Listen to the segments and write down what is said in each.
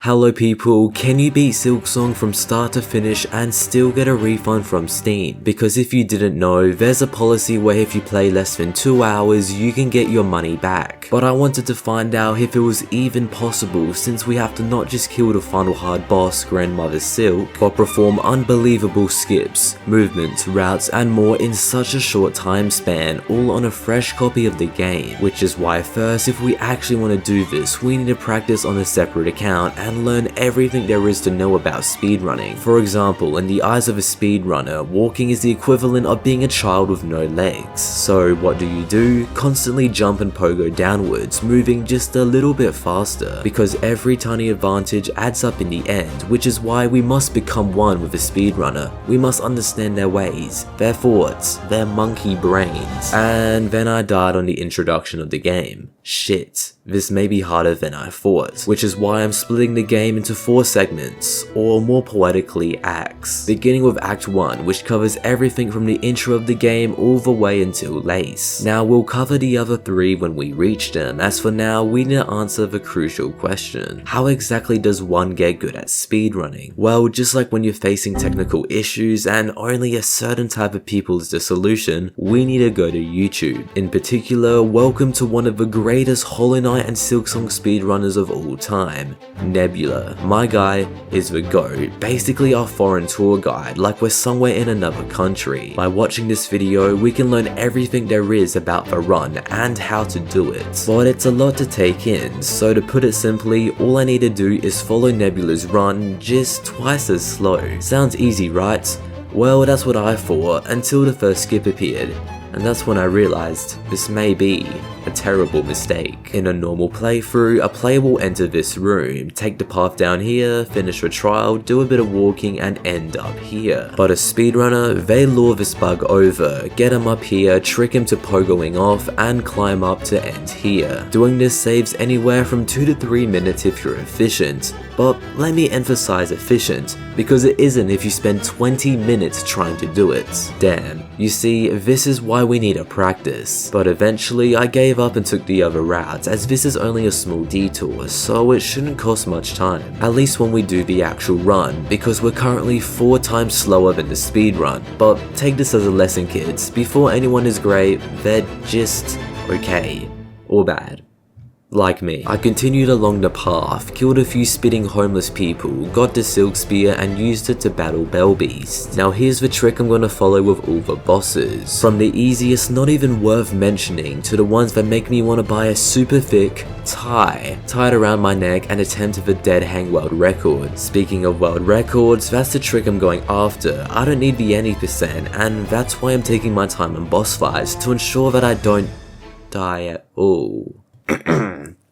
Hello people, can you beat Silksong from start to finish and still get a refund from Steam? Because if you didn't know, there's a policy where if you play less than 2 hours, you can get your money back. But I wanted to find out if it was even possible, since we have to not just kill the final hard boss, Grandmother Silk, but perform unbelievable skips, movements, routes and more in such a short time span, all on a fresh copy of the game. Which is why first, if we actually want to do this, we need to practice on a separate account and learn everything there is to know about speedrunning. For example, in the eyes of a speedrunner, walking is the equivalent of being a child with no legs. So what do? Constantly jump and pogo downwards, moving just a little bit faster, because every tiny advantage adds up in the end, which is why we must become one with a speedrunner. We must understand their ways, their thoughts, their monkey brains. And then I died on the introduction of the game. Shit, this may be harder than I thought, which is why I'm splitting the game into 4 segments, or more poetically acts, beginning with Act 1, which covers everything from the intro of the game all the way until Lace. Now we'll cover the other 3 when we reach them, as for now we need to answer the crucial question: how exactly does one get good at speedrunning? Well, just like when you're facing technical issues and only a certain type of people is the solution, we need to go to YouTube. In particular, welcome to one of the greatest Hollow Knight and Silksong speedrunners of all time, Nebula. My guy is the GOAT, basically our foreign tour guide, like we're somewhere in another country. By watching this video, we can learn everything there is about the run and how to do it. But it's a lot to take in, so to put it simply, all I need to do is follow Nebula's run just twice as slow. Sounds easy, right? Well, that's what I thought, until the first skip appeared. And that's when I realized this may be a terrible mistake. In a normal playthrough, a player will enter this room, take the path down here, finish a trial, do a bit of walking and end up here. But a speedrunner, they lure this bug over, get him up here, trick him to pogoing off and climb up to end here. Doing this saves anywhere from 2 to 3 minutes if you're efficient. But let me emphasize efficient, because it isn't if you spend 20 minutes trying to do it. Damn, you see, this is why we need to practice. But eventually I gave up and took the other route, as this is only a small detour, so it shouldn't cost much time. At least when we do the actual run, because we're currently 4 times slower than the speed run. But take this as a lesson, kids. Before anyone is great, they're just okay. Or bad. Like me. I continued along the path, killed a few spitting homeless people, got the silk spear and used it to battle Bell Beast. Now here's the trick I'm gonna follow with all the bosses. From the easiest, not even worth mentioning, to the ones that make me wanna buy a super thick tie tied around my neck and attempt the dead hang world record. Speaking of world records, that's the trick I'm going after. I don't need the any percent, and that's why I'm taking my time in boss fights, to ensure that I don't die at all.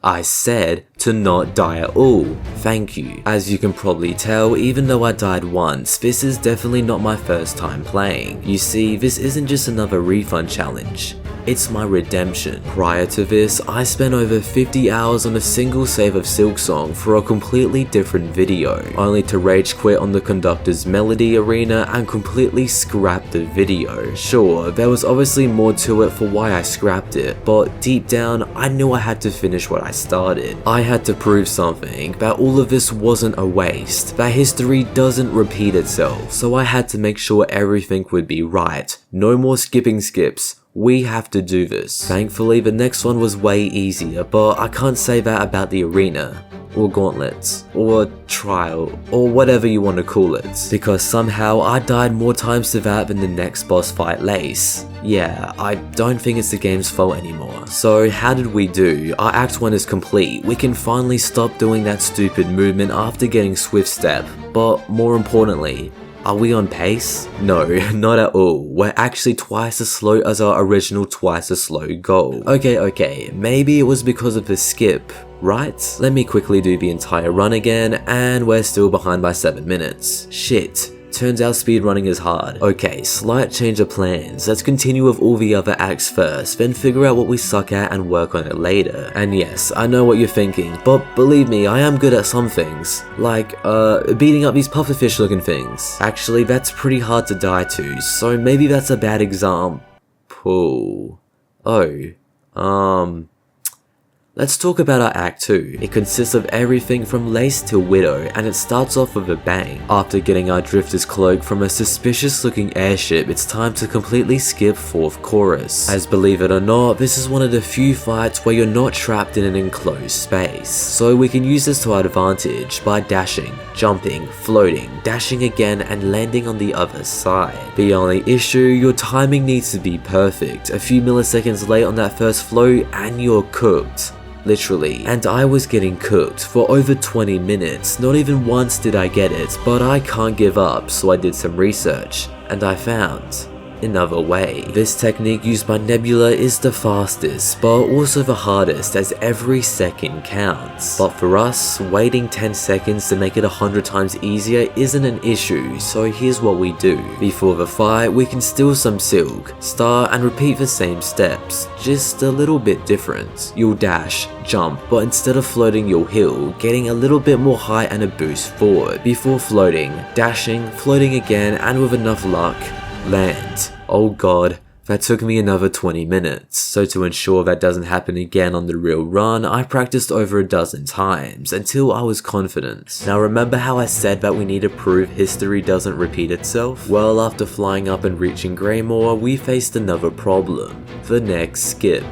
I said to not die at all. Thank you. As you can probably tell, even though I died once, this is definitely not my first time playing. You see, this isn't just another refund challenge. It's my redemption. Prior to this, I spent over 50 hours on a single save of Silksong for a completely different video, only to rage quit on the conductor's melody arena and completely scrap the video. Sure, there was obviously more to it for why I scrapped it, but deep down, I knew I had to finish what I started. I had to prove something, that all of this wasn't a waste, that history doesn't repeat itself, so I had to make sure everything would be right. No more skipping skips. We have to do this. Thankfully, the next one was way easier, but I can't say that about the arena, or gauntlets, or trial, or whatever you want to call it, because somehow I died more times to that than the next boss fight, Lace. Yeah, I don't think it's the game's fault anymore. So how did we do? Our Act 1 is complete. We can finally stop doing that stupid movement after getting Swift Step, but more importantly, are we on pace? No, not at all. We're actually twice as slow as our original twice as slow goal. Okay, maybe it was because of the skip, right? Let me quickly do the entire run again, and we're still behind by 7 minutes. Shit. Turns out speedrunning is hard. Okay, slight change of plans. Let's continue with all the other acts first, then figure out what we suck at and work on it later. And yes, I know what you're thinking, but believe me, I am good at some things. Like, beating up these pufferfish looking things. Actually, that's pretty hard to die to, so maybe that's a bad example. Let's talk about our Act 2. It consists of everything from Lace till Widow, and it starts off with a bang. After getting our Drifter's cloak from a suspicious looking airship, it's time to completely skip 4th chorus. As believe it or not, this is one of the few fights where you're not trapped in an enclosed space. So we can use this to our advantage by dashing, jumping, floating, dashing again and landing on the other side. The only issue, your timing needs to be perfect. A few milliseconds late on that first float and you're cooked. Literally. And I was getting cooked for over 20 minutes. Not even once did I get it, but I can't give up, so I did some research, and I found another way. This technique used by Nebula is the fastest, but also the hardest, as every second counts. But for us, waiting 10 seconds to make it 100 times easier isn't an issue, so here's what we do. Before the fight, we can steal some silk, start and repeat the same steps, just a little bit different. You'll dash, jump, but instead of floating you'll heal, getting a little bit more height and a boost forward. Before floating, dashing, floating again, and with enough luck, land. Oh god, that took me another 20 minutes. So to ensure that doesn't happen again on the real run, I practiced over a dozen times until I was confident. Now remember how I said that we need to prove history doesn't repeat itself? Well, after flying up and reaching Greymoor, we faced another problem. The next skip,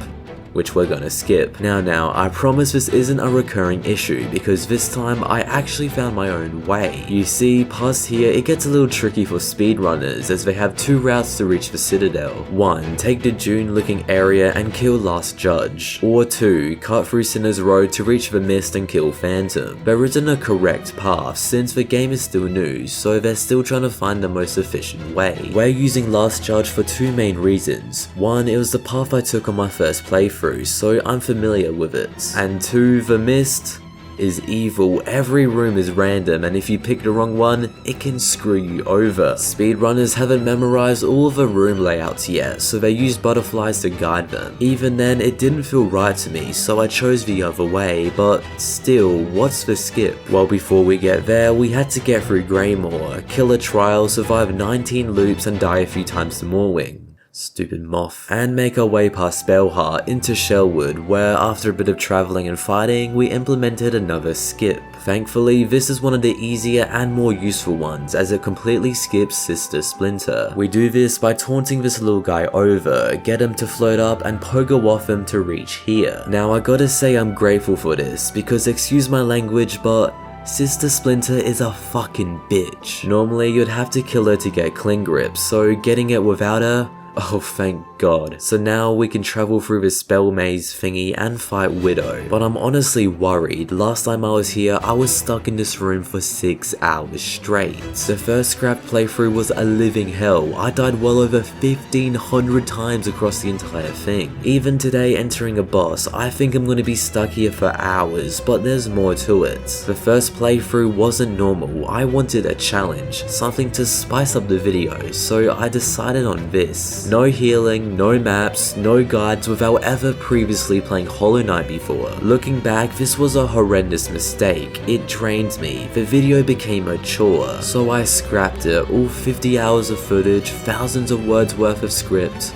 which we're gonna skip. Now, I promise this isn't a recurring issue because this time I actually found my own way. You see, past here it gets a little tricky for speedrunners as they have 2 routes to reach the Citadel. 1. Take the dune looking area and kill Last Judge. Or 2. Cut through Sinner's Road to reach the Mist and kill Phantom. There isn't a correct path since the game is still new, so they're still trying to find the most efficient way. We're using Last Judge for 2 main reasons. 1. It was the path I took on my first playthrough, so I'm familiar with it. And 2, the Mist is evil. Every room is random, and if you pick the wrong one, it can screw you over. Speedrunners haven't memorized all of the room layouts yet, so they use butterflies to guide them. Even then, it didn't feel right to me, so I chose the other way, but still, what's the skip? Well, before we get there, we had to get through Greymoor, kill a trial, survive 19 loops, and die a few times to Moorwing. Stupid moth. And make our way past Spellheart into Shellwood, where after a bit of travelling and fighting, we implemented another skip. Thankfully, this is one of the easier and more useful ones, as it completely skips Sister Splinter. We do this by taunting this little guy over, get him to float up and pogo off him to reach here. Now I gotta say I'm grateful for this, because excuse my language, but Sister Splinter is a fucking bitch. Normally you'd have to kill her to get cling grip, so getting it without her, oh thank god. So now we can travel through this spell maze thingy and fight Widow. But I'm honestly worried. Last time I was here, I was stuck in this room for 6 hours straight. The first scrap playthrough was a living hell. I died well over 1,500 times across the entire thing. Even today entering a boss, I think I'm gonna be stuck here for hours, but there's more to it. The first playthrough wasn't normal. I wanted a challenge, something to spice up the video, so I decided on this. No healing, no maps, no guides without ever previously playing Hollow Knight before. Looking back, this was a horrendous mistake. It drained me. The video became a chore, so I scrapped it. All 50 hours of footage, thousands of words worth of script,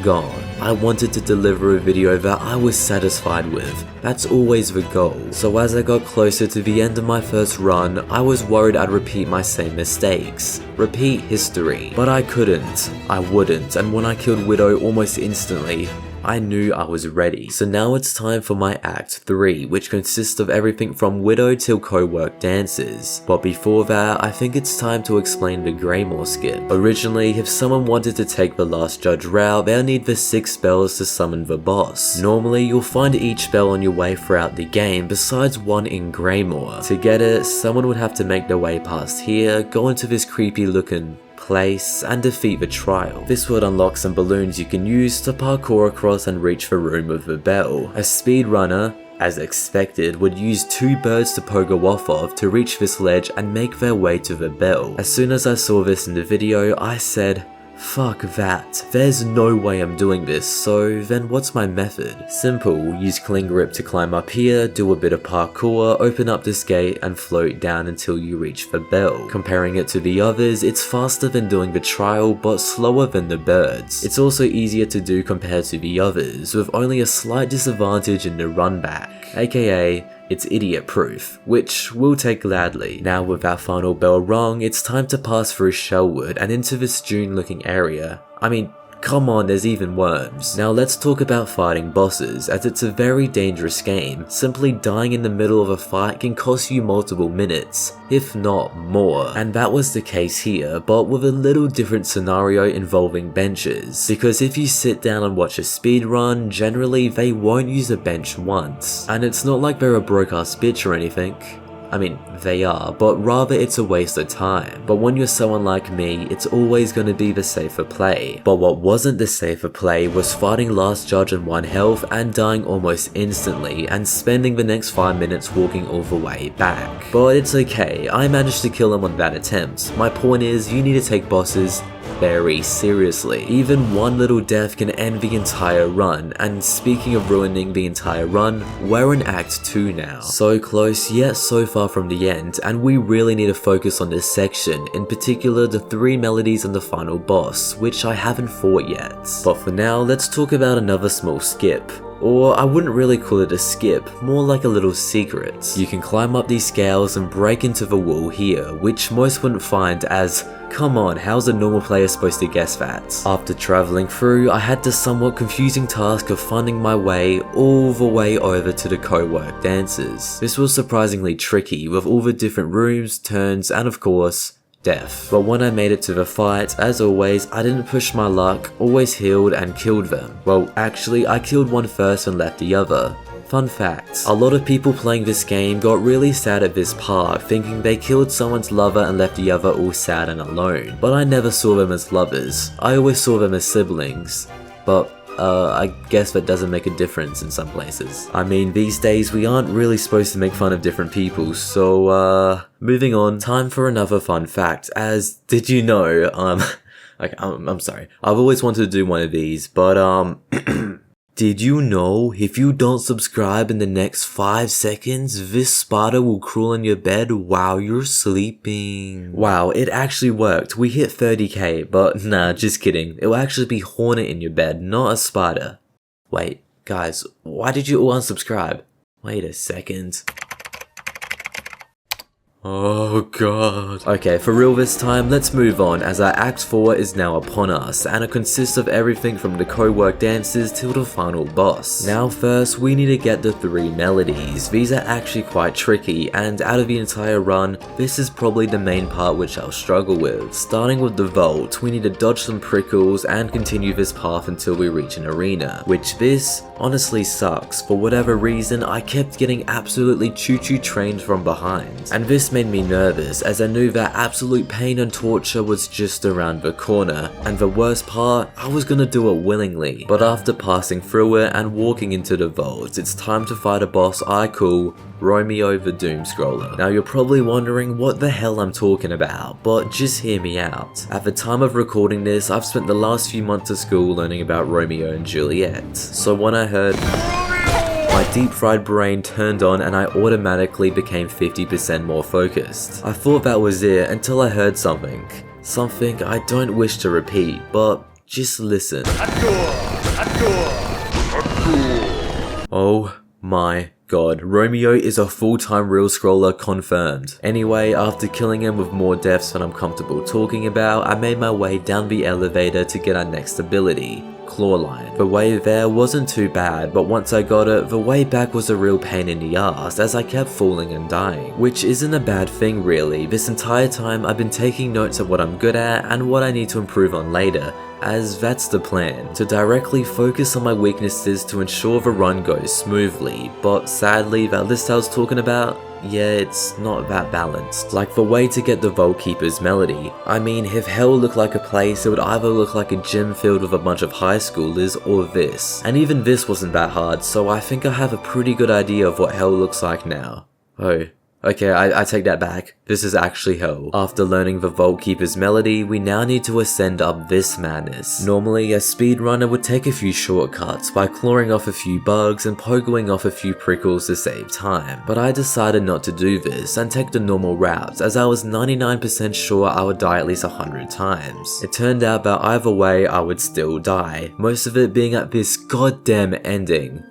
gone. I wanted to deliver a video that I was satisfied with. That's always the goal. So as I got closer to the end of my first run, I was worried I'd repeat my same mistakes. Repeat history. But I couldn't. I wouldn't. And when I killed Widow almost instantly, I knew I was ready. So now it's time for my Act 3, which consists of everything from Widow till co-work dances. But before that, I think it's time to explain the Greymoor skip. Originally, if someone wanted to take the Last Judge route, they'll need the 6 spells to summon the boss. Normally, you'll find each spell on your way throughout the game, besides one in Greymoor. To get it, someone would have to make their way past here, go into this creepy looking place, and defeat the trial. This would unlock some balloons you can use to parkour across and reach the room with the bell. A speedrunner, as expected, would use 2 birds to pogo off of to reach this ledge and make their way to the bell. As soon as I saw this in the video, I said, Fuck that, there's no way I'm doing this, so then what's my method? Simple, use cling grip to climb up here, do a bit of parkour, open up this gate and float down until you reach the bell. Comparing it to the others, it's faster than doing the trial but slower than the birds. It's also easier to do compared to the others, with only a slight disadvantage in the run back, aka it's idiot proof, which we'll take gladly. Now with our final bell rung, it's time to pass through Shellwood and into this dune looking area. I mean, come on, there's even worms. Now let's talk about fighting bosses, as it's a very dangerous game. Simply dying in the middle of a fight can cost you multiple minutes, if not more. And that was the case here, but with a little different scenario involving benches. Because if you sit down and watch a speedrun, generally they won't use a bench once. And it's not like they're a broke-ass bitch or anything. I mean, they are, but rather it's a waste of time. But when you're someone like me, it's always going to be the safer play. But what wasn't the safer play was fighting last judge on 1 health and dying almost instantly and spending the next 5 minutes walking all the way back. But it's okay, I managed to kill him on that attempt. My point is, you need to take bosses very seriously. Even one little death can end the entire run, and speaking of ruining the entire run, we're in Act 2 now. So close yet so far from the end, and we really need to focus on this section, in particular the 3 melodies and the final boss, which I haven't fought yet. But for now, let's talk about another small skip. Or I wouldn't really call it a skip, more like a little secret. You can climb up these scales and break into the wall here, which most wouldn't find as, come on, how's a normal player supposed to guess that? After travelling through, I had the somewhat confusing task of finding my way all the way over to the co-work dancers. This was surprisingly tricky with all the different rooms, turns, and of course, death. But when I made it to the fight, as always, I didn't push my luck, always healed and killed them. Well, actually, I killed one first and left the other. Fun fact, a lot of people playing this game got really sad at this part, thinking they killed someone's lover and left the other all sad and alone. But I never saw them as lovers, I always saw them as siblings. But I guess that doesn't make a difference in some places. I mean, these days we aren't really supposed to make fun of different people, so moving on, time for another fun fact, as did you know, I'm sorry, I've always wanted to do one of these, but did you know if you don't subscribe in the next 5 seconds, this spider will crawl on your bed while you're sleeping? Wow, it actually worked. We hit 30k, but nah, just kidding. It will actually be Hornet in your bed, not a spider. Wait, guys, why did you all unsubscribe? Wait a second. Oh god. Okay, for real this time, let's move on, as our Act 4 is now upon us, and it consists of everything from the co-work dances till the final boss. Now first, we need to get the 3 melodies. These are actually quite tricky, and out of the entire run, this is probably the main part which I'll struggle with. Starting with the vault, we need to dodge some prickles and continue this path until we reach an arena, which this honestly sucks. For whatever reason, I kept getting absolutely choo-choo trained from behind, and this made me nervous, as I knew that absolute pain and torture was just around the corner, and the worst part, I was gonna do it willingly. But after passing through it and walking into the vault, it's time to fight a boss I call Romeo the Doomscroller. Now you're probably wondering what the hell I'm talking about, but just hear me out. At the time of recording this, I've spent the last few months of school learning about Romeo and Juliet, so when I heard, my deep-fried brain turned on and I automatically became 50% more focused. I thought that was it until I heard something. Something I don't wish to repeat, but just listen. Oh my god, Romeo is a full-time real scroller confirmed. Anyway, after killing him with more deaths than I'm comfortable talking about, I made my way down the elevator to get our next ability, Clawline. The way there wasn't too bad, but once I got it, the way back was a real pain in the ass as I kept falling and dying. Which isn't a bad thing really. This entire time I've been taking notes of what I'm good at and what I need to improve on later, as that's the plan, to directly focus on my weaknesses to ensure the run goes smoothly. But sadly, that list I was talking about, yeah, it's not that balanced. Like the way to get the Vault Keeper's melody. I mean, if hell looked like a place, it would either look like a gym filled with a bunch of high schoolers or this. And even this wasn't that hard, so I think I have a pretty good idea of what hell looks like now. Oh, Okay, I take that back. This is actually hell. After learning the Vault Keeper's melody, we now need to ascend up this madness. Normally, a speedrunner would take a few shortcuts by clawing off a few bugs and pogoing off a few prickles to save time. But I decided not to do this and take the normal route, as I was 99% sure I would die at least 100 times. It turned out that either way I would still die, most of it being at this goddamn ending.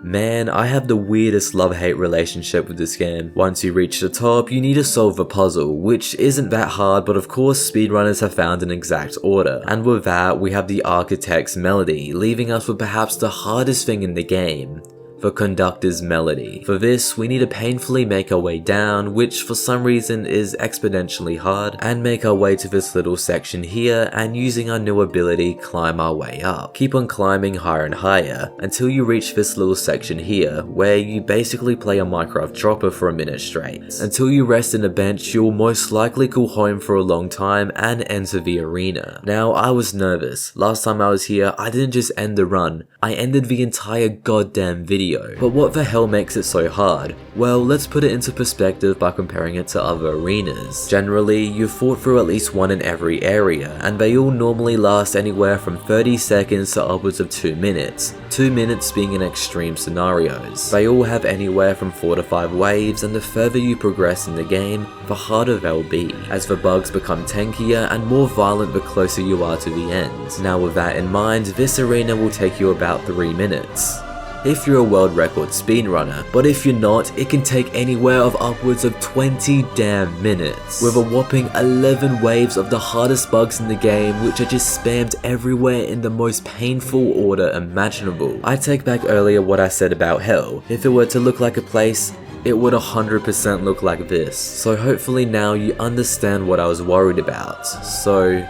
Man, I have the weirdest love-hate relationship with this game. Once you reach the top, you need to solve a puzzle, which isn't that hard, but of course speedrunners have found an exact order. And with that, we have the Architect's melody, leaving us with perhaps the hardest thing in the game. The conductor's melody. For this, we need to painfully make our way down, which for some reason is exponentially hard, and make our way to this little section here, and using our new ability, climb our way up. Keep on climbing higher and higher, until you reach this little section here, where you basically play a Minecraft dropper for a minute straight. Until you rest in a bench, you'll most likely call home for a long time and enter the arena. Now, I was nervous. Last time I was here, I didn't just end the run, I ended the entire goddamn video. But what the hell makes it so hard? Well, let's put it into perspective by comparing it to other arenas. Generally, you've fought through at least one in every area, and they all normally last anywhere from 30 seconds to upwards of 2 minutes. 2 minutes being in extreme scenarios. They all have anywhere from 4 to 5 waves, and the further you progress in the game, the harder they'll be, as the bugs become tankier and more violent the closer you are to the end. Now with that in mind, this arena will take you about 3 minutes. If you're a world record speedrunner, but if you're not, it can take anywhere of upwards of 20 damn minutes, with a whopping 11 waves of the hardest bugs in the game, which are just spammed everywhere in the most painful order imaginable. I take back earlier what I said about hell. If it were to look like a place, it would 100% look like this. So hopefully now you understand what I was worried about. So,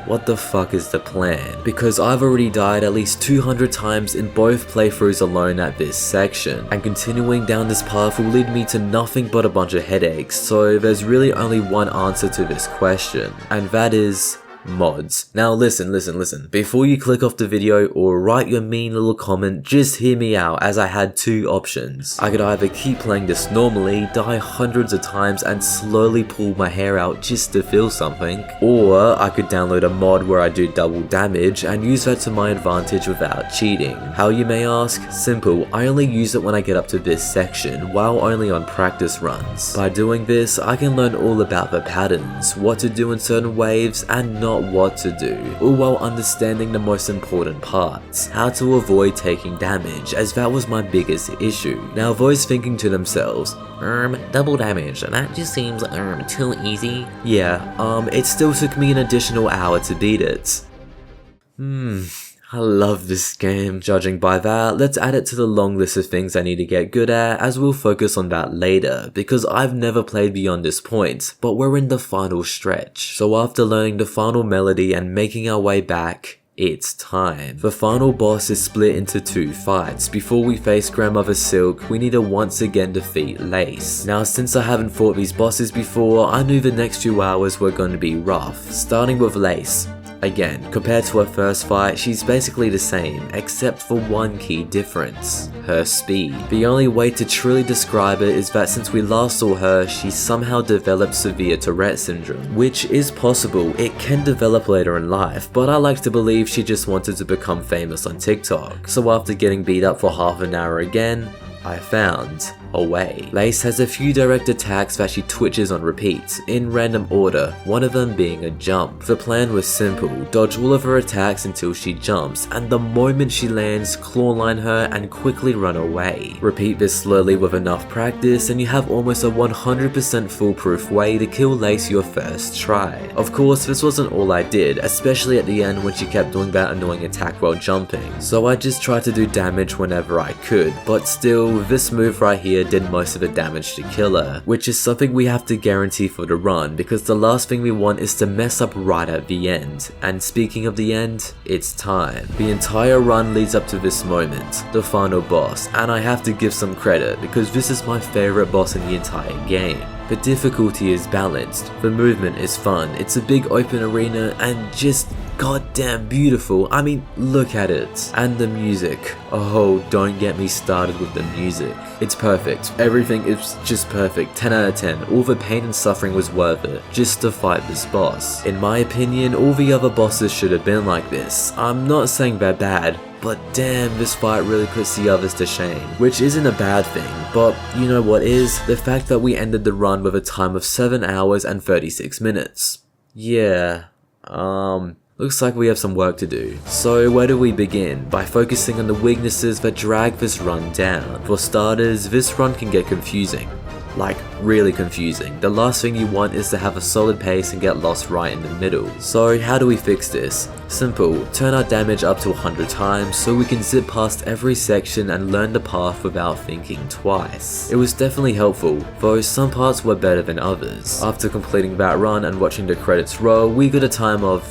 what the fuck is the plan? Because I've already died at least 200 times in both playthroughs alone at this section, and continuing down this path will lead me to nothing but a bunch of headaches, so there's really only one answer to this question, and that is mods. Now listen, before you click off the video or write your mean little comment, just hear me out, as I had two options. I could either keep playing this normally, die hundreds of times and slowly pull my hair out just to feel something, or I could download a mod where I do double damage and use that to my advantage without cheating. How, you may ask? Simple, I only use it when I get up to this section, while only on practice runs. By doing this, I can learn all about the patterns, what to do in certain waves and not what to do, all while understanding the most important parts, how to avoid taking damage, as that was my biggest issue. Now those thinking to themselves, double damage, that just seems too easy. Yeah, it still took me an additional hour to beat it. I love this game. Judging by that, let's add it to the long list of things I need to get good at, as we'll focus on that later, because I've never played beyond this point, but we're in the final stretch. So after learning the final melody and making our way back, it's time. The final boss is split into 2 fights. Before we face Grandmother Silk, we need to once again defeat Lace. Now since I haven't fought these bosses before, I knew the next few hours were going to be rough. Starting with Lace. Again, compared to her first fight, she's basically the same, except for one key difference: her speed. The only way to truly describe it is that since we last saw her, she somehow developed severe Tourette syndrome, which is possible. It can develop later in life, but I like to believe she just wanted to become famous on TikTok. So after getting beat up for half an hour again, I found a way. Lace has a few direct attacks that she twitches on repeat, in random order, one of them being a jump. The plan was simple: dodge all of her attacks until she jumps, and the moment she lands, clawline her and quickly run away. Repeat this slowly with enough practice and you have almost a 100% foolproof way to kill Lace your first try. Of course, this wasn't all I did, especially at the end when she kept doing that annoying attack while jumping, so I just tried to do damage whenever I could, but still, this move right here did most of the damage to kill her, which is something we have to guarantee for the run, because the last thing we want is to mess up right at the end. And speaking of the end, it's time. The entire run leads up to this moment, the final boss, and I have to give some credit because this is my favorite boss in the entire game. The difficulty is balanced, the movement is fun, it's a big open arena, and just goddamn beautiful. I mean, look at it. And the music. Oh, don't get me started with the music. It's perfect. Everything is just perfect. 10 out of 10. All the pain and suffering was worth it, just to fight this boss. In my opinion, all the other bosses should have been like this. I'm not saying they're bad, but damn, this fight really puts the others to shame. Which isn't a bad thing, but you know what is? The fact that we ended the run with a time of 7 hours and 36 minutes. Yeah, looks like we have some work to do. So where do we begin? By focusing on the weaknesses that drag this run down. For starters, this run can get confusing. Like, really confusing. The last thing you want is to have a solid pace and get lost right in the middle. So how do we fix this? Simple, turn our damage up to 100 times so we can zip past every section and learn the path without thinking twice. It was definitely helpful, though some parts were better than others. After completing that run and watching the credits roll, we got a time of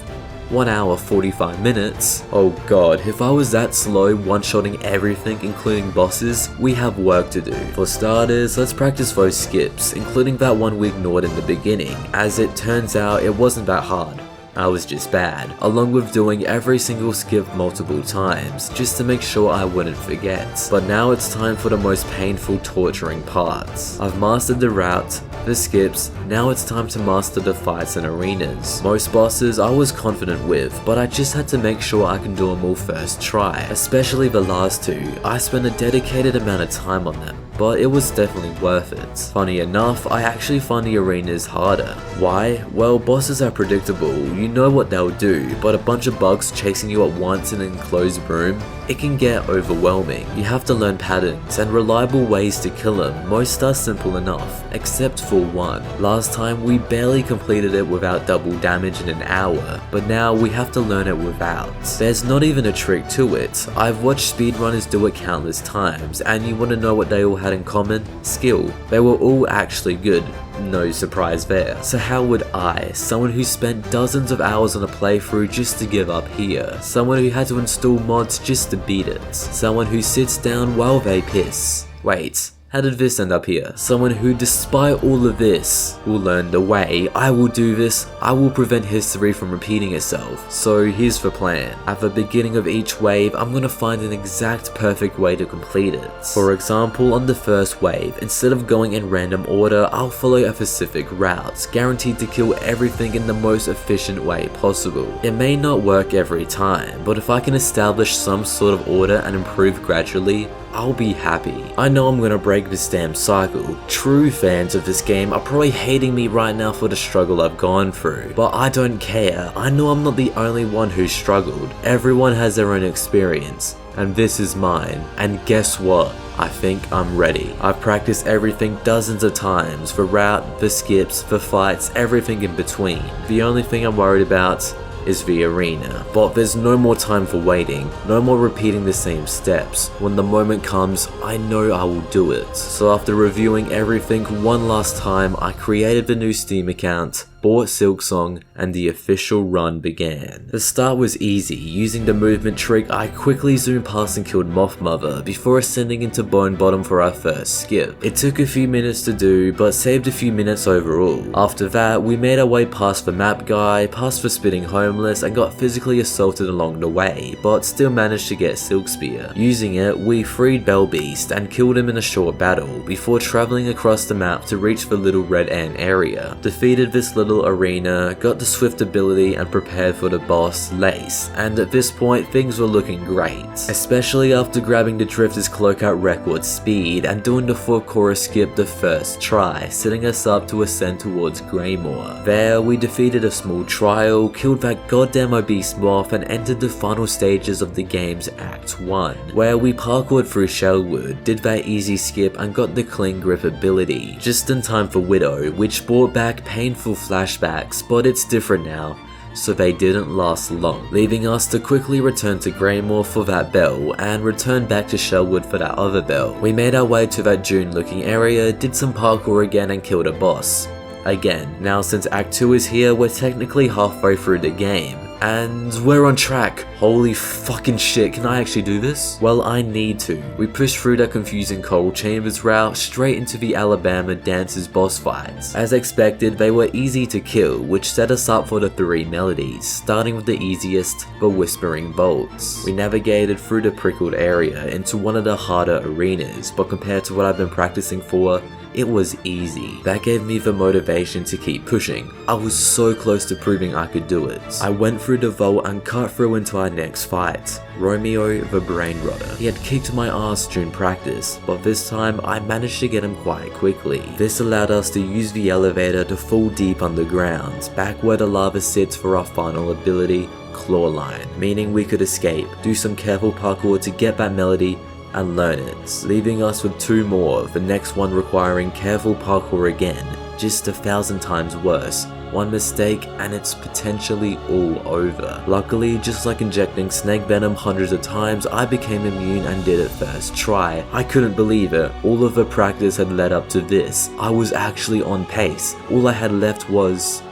1 hour 45 minutes. Oh god, if I was that slow one-shotting everything including bosses, we have work to do. For starters, let's practice those skips, including that one we ignored in the beginning. As it turns out, it wasn't that hard. I was just bad, along with doing every single skip multiple times, just to make sure I wouldn't forget. But now it's time for the most painful, torturing parts. I've mastered the route, the skips, now it's time to master the fights and arenas. Most bosses I was confident with, but I just had to make sure I can do them all first try. Especially the last two, I spent a dedicated amount of time on them, but it was definitely worth it. Funny enough, I actually find the arenas harder. Why? Well, bosses are predictable, you know what they'll do, but a bunch of bugs chasing you at once in an enclosed room, it can get overwhelming. You have to learn patterns and reliable ways to kill them. Most are simple enough, except for one. Last time we barely completed it without double damage in an hour, but now we have to learn it without. There's not even a trick to it. I've watched speedrunners do it countless times, and you want to know what they all had in common? Skill. They were all actually good. No surprise there. So how would I, someone who spent dozens of hours on a playthrough just to give up here, someone who had to install mods just to beat it, someone who sits down while they piss. Wait, how did this end up here? Someone who, despite all of this, will learn the way. I will do this, I will prevent history from repeating itself. So here's the plan. At the beginning of each wave, I'm gonna find an exact perfect way to complete it. For example, on the first wave, instead of going in random order, I'll follow a specific route, guaranteed to kill everything in the most efficient way possible. It may not work every time, but if I can establish some sort of order and improve gradually, I'll be happy. I know I'm gonna break this damn cycle. True fans of this game are probably hating me right now for the struggle I've gone through, but I don't care. I know I'm not the only one who struggled. Everyone has their own experience, and this is mine. And guess what? I think I'm ready. I've practiced everything dozens of times, the route, the skips, the fights, everything in between. The only thing I'm worried about is the arena. But there's no more time for waiting, no more repeating the same steps. When the moment comes, I know I will do it. So after reviewing everything one last time, I created the new Steam account, bought Silksong, and the official run began. The start was easy. Using the movement trick, I quickly zoomed past and killed Moth Mother before ascending into Bone Bottom for our first skip. It took a few minutes to do, but saved a few minutes overall. After that, we made our way past the map guy, past the spitting homeless, and got physically assaulted along the way, but still managed to get Silk Spear. Using it, we freed Bell Beast and killed him in a short battle, before traveling across the map to reach the Little Red Ant area. Defeated this little arena, got the Swift ability, and prepared for the boss, Lace, and at this point things were looking great, especially after grabbing the Drifter's Cloak at record speed and doing the 4 chorus skip the first try, setting us up to ascend towards Greymoor. There we defeated a small trial, killed that goddamn obese moth, and entered the final stages of the game's Act 1, where we parkoured through Shellwood, did that easy skip, and got the Clean Grip ability, just in time for Widow, which brought back painful flashbacks, but it's different now, so they didn't last long, leaving us to quickly return to Greymoor for that bell, and return back to Shellwood for that other bell. We made our way to that dune looking area, did some parkour again, and killed a boss. Again, now since Act 2 is here, we're technically halfway through the game, And we're on track. Holy fucking shit, can I actually do this? Well, I need to. We push through that confusing cold chambers route straight into the Alabama Dancers boss fights. As expected, they were easy to kill, which set us up for the 3 melodies, starting with the easiest, but whispering vaults. We navigated through the prickled area into one of the harder arenas, but compared to what I've been practicing for, it was easy. That gave me the motivation to keep pushing. I was so close to proving I could do it. I went through the vault and cut through into our next fight, Romeo the Brain Rotter. He had kicked my ass during practice, but this time I managed to get him quite quickly. This allowed us to use the elevator to fall deep underground, back where the lava sits for our final ability, Claw Line, meaning we could escape, do some careful parkour to get that melody, and learn it, leaving us with 2 more, the next one requiring careful parkour again, just 1,000 times worse. One mistake and it's potentially all over. Luckily, just like injecting snake venom hundreds of times, I became immune and did it first try. I couldn't believe it. All of the practice had led up to this. I was actually on pace. All I had left was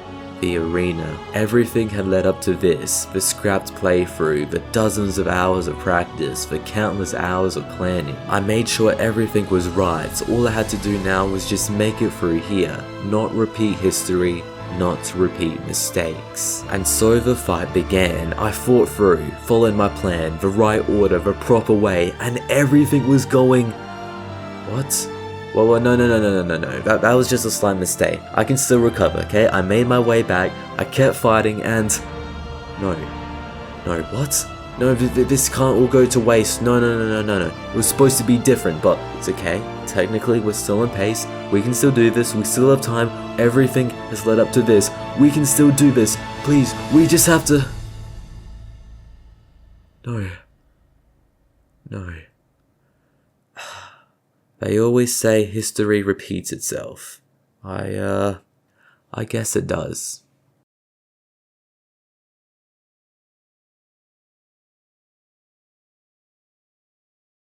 the arena. Everything had led up to this, the scrapped playthrough, the dozens of hours of practice, the countless hours of planning. I made sure everything was right. All I had to do now was just make it through here, not repeat history, not repeat mistakes. And so the fight began. I fought through, followed my plan, the right order, the proper way, and everything was going... What? Well, no. That was just a slight mistake. I can still recover, okay? I made my way back, I kept fighting, and... No, what? No, this can't all go to waste. No. It was supposed to be different, but it's okay. Technically, we're still on pace. We can still do this. We still have time. Everything has led up to this. We can still do this. Please, we just have to... No. They always say history repeats itself. I guess it does.